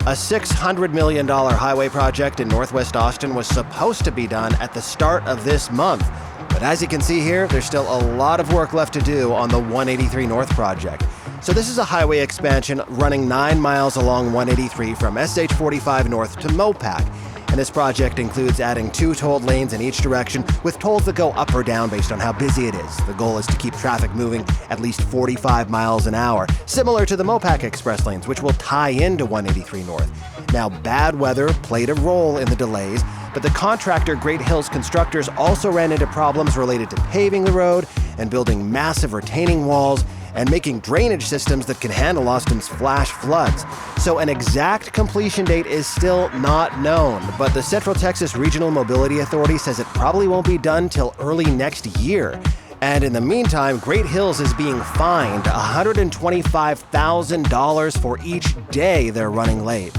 A $600 million highway project in Northwest Austin was supposed to be done at the start of this month. But as you can see here, there's still a lot of work left to do on the 183 North project. So this is a highway expansion running 9 miles along 183 from SH45 North to Mopac. And this project includes adding 2 tolled lanes in each direction with tolls that go up or down based on how busy it is. The goal is to keep traffic moving at least 45 miles an hour, similar to the Mopac Express lanes, which will tie into 183 North. Now, bad weather played a role in the delays, but the contractor Great Hills Constructors also ran into problems related to paving the road and building massive retaining walls and making drainage systems that can handle Austin's flash floods. So an exact completion date is still not known, but the Central Texas Regional Mobility Authority says it probably won't be done till early next year. And in the meantime, Great Hills is being fined $125,000 for each day they're running late.